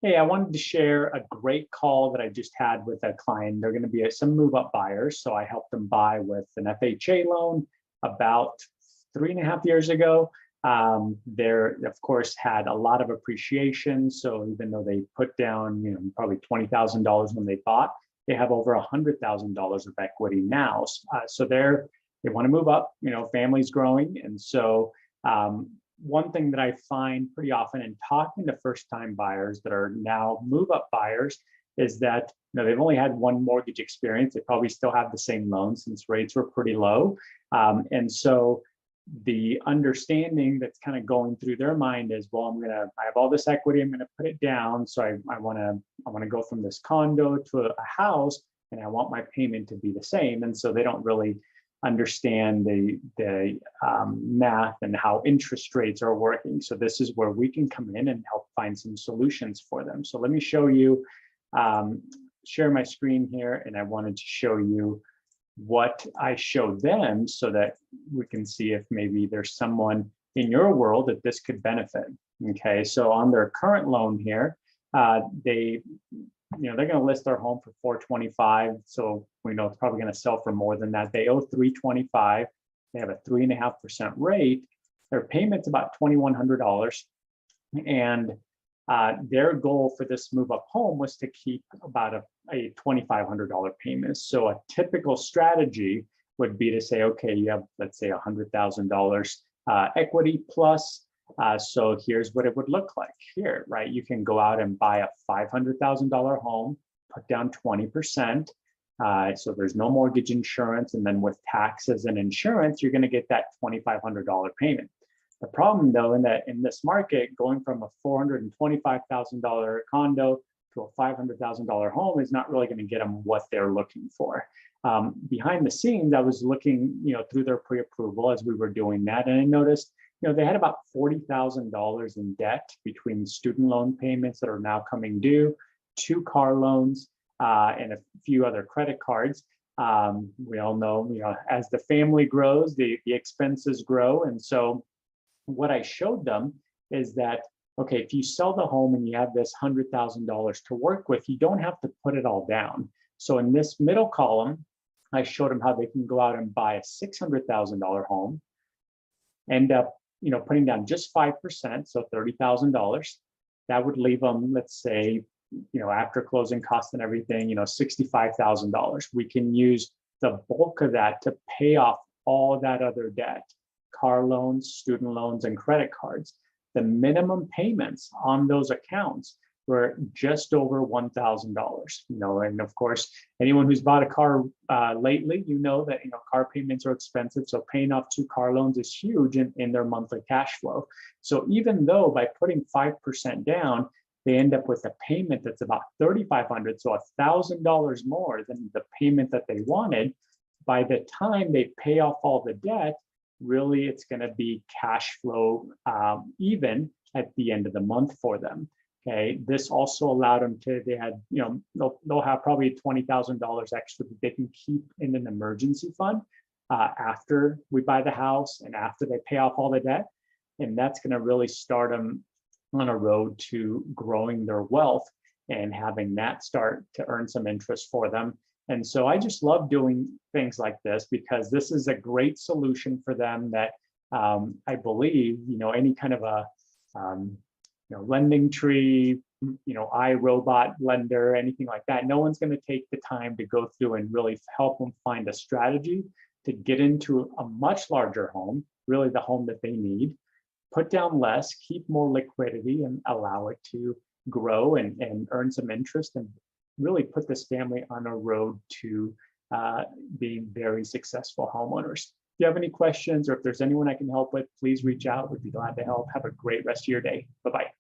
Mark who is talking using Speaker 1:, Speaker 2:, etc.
Speaker 1: Hey, I wanted to share a great call that I just had with a client. They're going to be some move-up buyers. So I helped them buy with an FHA loan about 3.5 years ago. They're, of course, had a lot of appreciation. So even though they put down, probably $20,000 when they bought, they have over $100,000 of equity now. So they want to move up. Family's growing, and so one thing that I find pretty often in talking to first-time buyers that are now move-up buyers is that they've only had one mortgage experience. They probably still have the same loan since rates were pretty low, and so the understanding that's kind of going through their mind is, well, I have all this equity, I'm gonna put it down. So I wanna go from this condo to a house, and I want my payment to be the same. And so they don't really understand the math and how interest rates are working. So this is where we can come in and help find some solutions for them. So let me show you, share my screen here, and I wanted to show you what I showed them so that we can see if maybe there's someone in your world that this could benefit. Okay, so on their current loan here, they're going to list their home for 425. So we know it's probably going to sell for more than that. They owe 325. They have a 3.5% rate. Their payment's about $2,100, and their goal for this move up home was to keep about a $2,500 payment. So a typical strategy would be to say, okay, you have, let's say, $100,000 equity plus. So here's what it would look like here, right? You can go out and buy a $500,000 home, put down 20%. So there's no mortgage insurance. And then with taxes and insurance, you're going to get that $2,500 payment. The problem, though, in this market, going from a $425,000 condo to a $500,000 home is not really going to get them what they're looking for. Behind the scenes, I was looking, through their pre-approval as we were doing that, and I noticed, they had about $40,000 in debt between student loan payments that are now coming due, 2 car loans, and a few other credit cards. We all know, as the family grows, the expenses grow, and so what I showed them is that, okay, if you sell the home and you have this $100,000 to work with, you don't have to put it all down. So in this middle column, I showed them how they can go out and buy a $600,000 home, end up, putting down just 5%, so $30,000. That would leave them, let's say, after closing costs and everything, $65,000. We can use the bulk of that to pay off all that other debt. Car loans, student loans, and credit cards. The minimum payments on those accounts were just over $1,000. And of course, anyone who's bought a car lately, that car payments are expensive. So paying off 2 car loans is huge in their monthly cash flow. So even though by putting 5% down, they end up with a payment that's about $3,500, so $1,000 more than the payment that they wanted. By the time they pay off all the debt, really, it's going to be cash flow even at the end of the month for them. Okay, this also allowed them to, they had, they'll have probably $20,000 extra that they can keep in an emergency fund after we buy the house and after they pay off all the debt. And that's going to really start them on a road to growing their wealth and having that start to earn some interest for them. And so I just love doing things like this because this is a great solution for them that I believe, any kind of a, Lending Tree, iRobot lender, anything like that, no one's going to take the time to go through and really help them find a strategy to get into a much larger home, really the home that they need, put down less, keep more liquidity, and allow it to grow and earn some interest and really put this family on a road to being very successful homeowners. If you have any questions or if there's anyone I can help with, please reach out. We'd be glad to help. Have a great rest of your day. Bye-bye.